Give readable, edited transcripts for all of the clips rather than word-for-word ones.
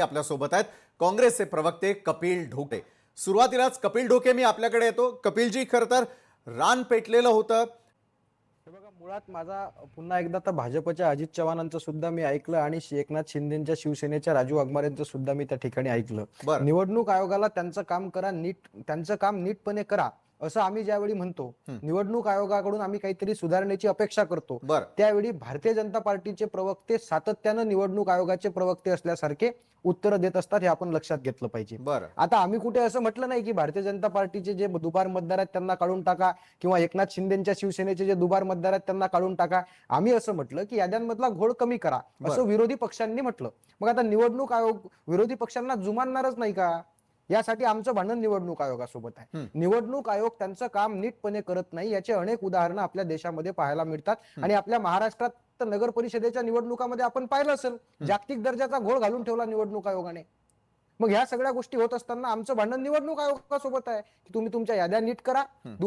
आपल्या सोबत आहेत काँग्रेसचे प्रवक्ते कपिल ढोके। सुरुवातीलाच कपिल ढोके मी आपल्याकडे येतो। कपिलजी, खरं तर रान पेटलेलं होतं। बघा, मुळात माझा पुन्हा एकदा तर भाजपच्या अजित चव्हाणांचं सुद्धा मी ऐकलं आणि एकनाथ शिंदेच्या शिवसेनेच्या राजू वाघमारेंचं सुद्धा मी त्या ठिकाणी ऐकलं। बरं, निवडणूक आयोगाला त्यांचं काम करा, त्यांचं काम नीटपणे करा असं आम्ही ज्यावेळी म्हणतो, निवडणूक आयोगाकडून आम्ही काहीतरी सुधारणेची अपेक्षा करतो, बरं, त्यावेळी भारतीय जनता पार्टीचे प्रवक्ते सातत्यानं निवडणूक आयोगाचे प्रवक्ते असल्यासारखे उत्तर देत असतात, हे आपण लक्षात घेतलं पाहिजे। बरं, आता आम्ही कुठे असं म्हटलं नाही की भारतीय जनता पार्टीचे जे दुबार मतदार आहेत त्यांना काढून टाका किंवा एकनाथ शिंदेच्या शिवसेनेचे जे दुबार मतदार आहेत त्यांना काढून टाका। आम्ही असं म्हटलं की याद्यांमधला घोळ कमी करा असं विरोधी पक्षांनी म्हटलं। मग आता निवडणूक आयोग विरोधी पक्षांना जुमानणारच नाही का? यासाठी आमचं भांडण निवडणूक आयोगासोबत आहे। निवडणूक आयोग त्यांचं काम नीटपणे करत नाही याचे अनेक उदाहरणं आपल्या देशामध्ये पाहायला मिळतात आणि आपल्या महाराष्ट्रात तर नगर परिषदेच्या निवडणुकामध्ये आपण पाहिलं असेल, जागतिक दर्जाचा घोळ घालून ठेवला निवडणूक आयोगाने। मग ह्या सगळ्या गोष्टी होत असताना आमचं भांडण निवडणूक आयोगासोबत आहे की तुम्ही तुमच्या याद्या नीट करा।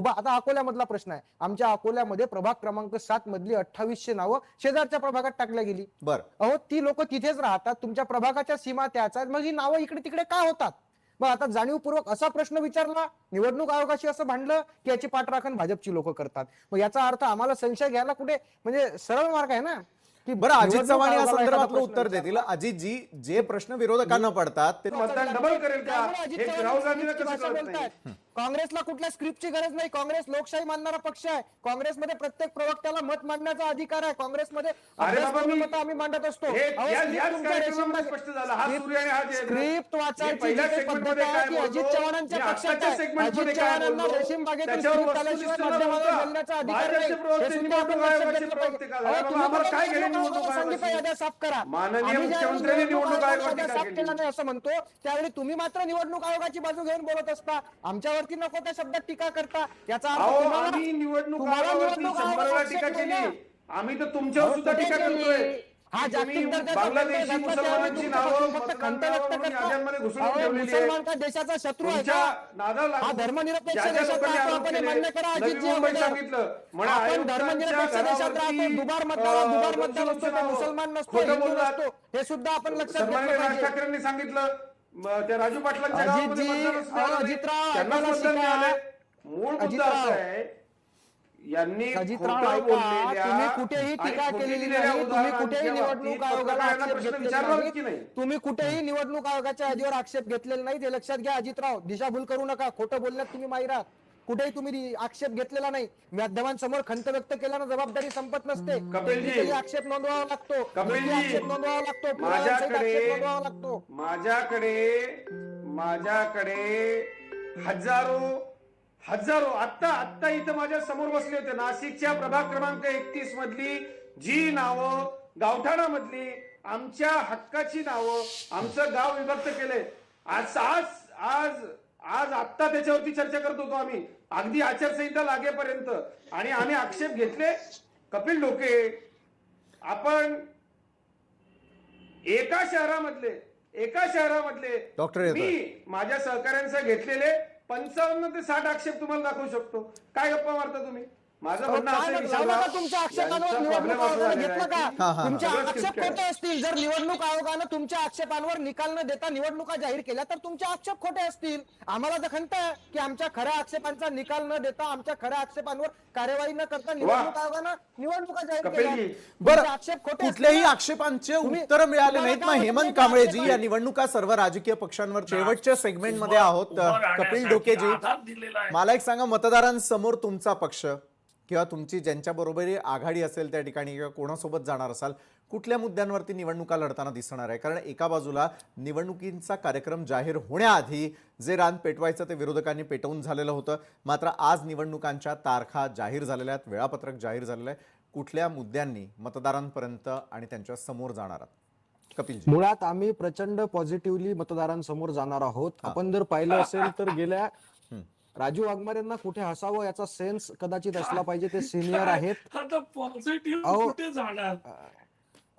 आता अकोल्यामधला प्रश्न आहे, आमच्या अकोल्यामध्ये प्रभाग क्रमांक 7 मधली 2800 नावं शेजारच्या प्रभागात टाकल्या गेली। बरं, अहो, ती लोक तिथेच राहतात, तुमच्या प्रभागाच्या सीमा त्याच आहेत, मग ही नावं इकडे तिकडे का होतात? मग आता जाणीवपूर्वक असा प्रश्न विचारला, निवडणूक आयोगाशी असं भांडलं की याची पाठराखण भाजपची लोक करतात। मग याचा अर्थ आम्हाला संशय घ्यायला कुठे, म्हणजे सरळ मार्ग आहे ना की बरं, अजित चव्हाण या आयोगाला एखादा संदर्भातलं प्रश्न उत्तर देतील। अजितजी, जे प्रश्न विरोधकांना पडतात ते मतदान डबल करेल का हे राहुल गांधीला कसं कळत नाही? बोलतायत काँग्रेसला कुठल्या स्क्रिप्टची गरज नाही। काँग्रेस लोकशाही मानणारा पक्ष आहे। काँग्रेसमध्ये प्रत्येक प्रवक्त्याला मत मांडण्याचा अधिकार आहे। काँग्रेसमध्ये मतं आम्ही मांडत असतो। स्पष्ट झालं, हा सूर्य आणि हा जयद्रथ। स्क्रिप्ट वाचायची पहिल्या जी सेगमेंट पद्धत मध्ये आहे काय ती अजित बोलतो, चव्हाणांच्या मी पक्षात आत्ताच्या आहे। सेगमेंट मध्ये अजित काय चव्हाणांना बोलतो, रेशीम बागेतून त्याच्यावर स्क्रिप्ट आल्याशिवाय वस्तुनिष्ठ माध्यमाला बोलता। बोलण्याचा अधिकार नाही। भाजपचे प्रवक्ते हे सुद्धा आपण निवडणूक लक्षात आयोगाचे घेतलं प्रवक्ते पाहिजे। का अहो, झाले? तुम्ही आम्हाला फक्त काय घेणे निवडणूक निवडणूक आयोगाची आयोगाची? याद्या साफ करा। माननीय आम्ही ज्यावेळी मुख्यमंत्र्यांनी निवडणूक आयोगाची याद्या टीका साफ केली। केल्या नाही असं म्हणतो, त्यावेळी तुम्ही मात्र निवडणूक आयोगाची बाजू घेऊन बोलत असता, आमच्यावरती नको त्या शब्दात टीका करता। याचा अर्थ अहो, तुम्हाला आम्ही निवडणूक तुम्हाला आयोगावरती निवडणूक 100 वेळा टीका आयोगाची केली। आम्ही तर तुमच्यावर सुद्धा कुठे टीका केली? करतोय। हा की जागतिक तुम्ही दर्जाचा बांगलादेशी बंद घातला, त्यावेळी मुसलमानांची तुमच्यापासून नावं फक्त खंत मतदान व्यक्त म्हणून करता। याद्यांमध्ये घुसवून अहो, ठेवलेली मुसलमान का आहे। देशाचा शत्रू आहे तुमच्या का? नादाला हा लागून धर्मनिरपेक्ष ज्या ज्या देशात लोकांनी राहतो, आरोप आपण हे केले, मान्य करा नवी अजितजी मुंबईत अगोदर। सांगितलं म्हणे आपण आयुक्तांच्या धर्मनिरपेक्ष देशात राहतो, घरावरती, दुबार मतदार असतो, तो नावं मुसलमान नसतो, खोटं हिंदू बोललात। नसतो, हे सुद्धा आपण लक्षात सन्माननीय घेतलं राज पाहिजे। ठाकरेंनी सांगितलं त्या राजू पाटलांच्या गावामध्ये अजितजी, मतदानच मिळालं नाही, अजितराव, त्यांनाच ऐकायला मतदान शिका। मिळाले। मूळ मुद्दा अजितराव, असा आहे, यांनी अजितराव, खोटं ऐका, बोललेल्या तुम्ही कुठेही आणि टीका खोटी केलेली दिलेल्या नाही, तुम्ही कुठेही उदाहरणांच्या निवडणूक बाबतीत आयोगाला पत्रकारांना आक्षेप प्रश्न घेतलेले विचारलाच की नाही। नाही? तुम्ही कुठेही निवडणूक आयोगाच्या यादीवर आक्षेप घेतलेले नाही, ते लक्षात घ्या अजितराव। दिशाभूल करू नका, खोटं बोलण्यात तुम्ही माहिर आहात। कुठेही तुम्ही आक्षेप घेतलेला नाही। माध्यमांसमोर खंत व्यक्त केल्यानं जबाबदारी संपत नसते। कपिलजी, कुठेही आक्षेप नोंदवावा लागतो, कपिलजी, आक्षेप नोंदवावा लागतो, पुराव्यांसहित आक्षेप नोंदवावा लागतो। माझ्याकडे हजारो आत्ता इथं माझ्या समोर बसले होते, नाशिकच्या प्रभाग क्रमांक 31 मधली जी नावं, गावठाणामधली आमच्या हक्काची नावं, आमचं गाव विभक्त केलंय, आज आज आज आज आत्ता त्याच्यावरती चर्चा करत होतो आम्ही, अगदी आचारसंहिता लागेपर्यंत, आणि आम्ही आक्षेप घेतले। कपिल ढोके, आपण एका शहरामधले डॉक्टर मी माझ्या सहकाऱ्यांचे घेतलेले 55 ते 60 आक्षेप तुम्हाला दाखवू शकतो। काय गप्पा मारता तुम्ही? माझं म्हणणं असं आहे, तुमच्या आक्षेपांवर निवडणूक आयोगाने घेतलं का? तुमचे आक्षेप खोटे असतील, जर निवडणूक आयोगानं तुमच्या आक्षेपांवर निकाल न देता निवडणुका जाहीर केल्या तर तुमचे आक्षेप खोटे असतील। आम्हाला तर खंत आहे की आमच्या खऱ्या आक्षेपांचा निकाल न देता, आमच्या खऱ्या आक्षेपांवर कार्यवाही न करता निवडणूक आयोगानं निवडणुका जाहीर केल्या। बरं, आक्षेप खोटे, कुठल्याही आक्षेपांचे उत्तर मिळाले नाहीत। मग हेमंत कांबळेजी, या निवडणुका सर्व राजकीय पक्षांवर शेवटच्या सेगमेंट मध्ये आहोत। कपिल ढोकेजी, मला एक सांगा, मतदारांसमोर तुमचा पक्ष किंवा तुमची ज्यांच्या बरोबरी आघाडी असेल त्या ठिकाणी किंवा कोणासोबत जाणार असाल, कुठल्या मुद्द्यांवरती निवडणुका लढताना दिसणार आहे? कारण एका बाजूला निवडणुकींचा कार्यक्रम जाहीर होण्याआधी जे रान पेटवायचं ते विरोधकांनी पेटवून झालेलं होतं, मात्र आज निवडणुकांच्या तारखा जाहीर झालेल्या आहेत, वेळापत्रक जाहीर झालेलं आहे। कुठल्या मुद्द्यांनी मतदारांपर्यंत आणि त्यांच्या समोर जाणार आहात? कपिलजी, मुळात आम्ही प्रचंड पॉझिटिव्हली मतदारांसमोर जाणार आहोत। आपण जर पाहिलं असेल तर गेल्या राजू वाघमारेंना कुठे हसावं याचा सेन्स कदाचित असला पाहिजे, ते सिनियर आहेत।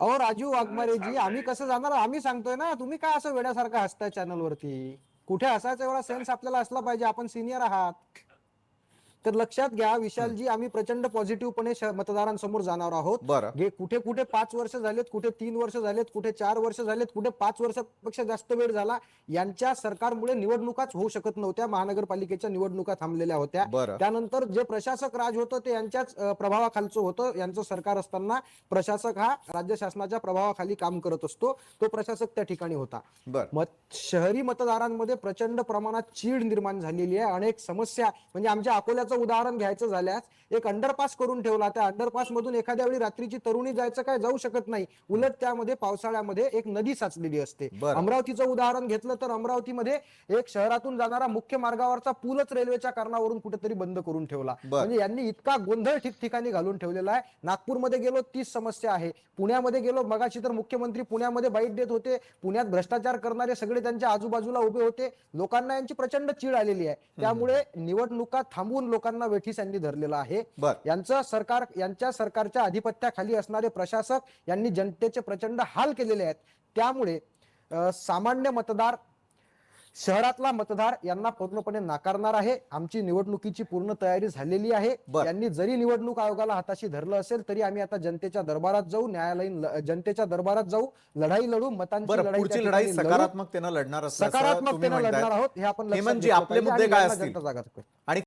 अहो राजू वाघमारेजी, आम्ही कसं जाणार? आम्ही सांगतोय ना, तुम्ही काय असं वेड्यासारखं हसताय चॅनलवरती? कुठे हसायचा एवढा सेन्स आपल्याला असला पाहिजे, आपण सिनियर आहात। तर लक्षात घ्या विशालजी, आम्ही प्रचंड पॉझिटिव्हपणे मतदारांसमोर जाणार आहोत. बरं. कुठे कुठे 5 वर्ष झालेत, कुठे 3 वर्ष झालेत, कुठे 4 वर्ष झालेत, कुठे 5 वर्षापेक्षा जास्त वेळ झाला. यांच्या सरकारमुळे निवडणुकाच होऊ शकत नव्हत्या. महानगरपालिकेच्या निवडणुका थांबलेल्या होत्या. बरं. त्यानंतर जे प्रशासक राज होतं ते यांच्याच प्रभावाखालचं होतं. यांचं सरकार असताना प्रशासक हा राज्य शासनाच्या प्रभावाखाली काम करत असतो. तो प्रशासक त्या ठिकाणी होता. बरं. शहरी मतदारांमध्ये प्रचंड प्रमाणात चीड निर्माण झालेली आहे. अनेक समस्या, म्हणजे आमच्या अकोल्याचं उदाहरण घ्यायचं झाल्यास एक अंडरपास करून ठेवला. त्या अंडरपास मधून एखाद्या वेळी रात्रीची तरुणी जायचं काय, जाऊ शकत नाही. उलट त्यामध्ये पावसाळ्यामध्ये एक नदी साचलेली असते. बरं. अमरावतीचं उदाहरण घेतलं तर अमरावतीमध्ये एक शहरातून जाणारा मुख्य मार्गावरचा पूलच रेल्वेच्या कारणावरून कुठेतरी बंद करून ठेवला. म्हणजे यांनी इतका गोंधळ ठिकठिकाणी घालून ठेवलेला आहे. नागपूरमध्ये गेलो तीच समस्या आहे. पुण्यामध्ये गेलो, मगाशी तर मुख्यमंत्री पुण्यामध्ये बाईट देत होते. पुण्यात भ्रष्टाचार करणारे सगळे त्यांच्या आजूबाजूला उभे होते. लोकांना यांची प्रचंड चीड आलेली आहे. त्यामुळे निवडणुका थांबवून लोकांना वेठीस यांनी धरलेला आहे. यांच्या सरकारच्या अधिपत्याखाली असणारे प्रशासक यांनी जनतेचे प्रचंड हाल केलेले आहेत. त्यामुळे सामान्य मतदार, शहरातला मतदार यांना पूर्णपणे नाकारणार आहे. आमची निवडणुकीची पूर्ण तयारी झालेली आहे. यांनी जरी निवडणूक आयोगाला हाताशी धरलं असेल तरी आम्ही आता जनतेच्या दरबारात जाऊ, न्यायालयीन जनतेच्या दरबारात जाऊ, लढाई लढू, मतांची पुढची लढाई सकारात्मकतेनं लढणार असल्याचं सकारात्मकतेनं तुम्ही लढणार म्हणताय. आहोत हे आपण लक्षात हेमंतजी, घेतलं आपले पाहिजे मुद्दे आणि काय यांना असतील? जनता जागा करेल. आणि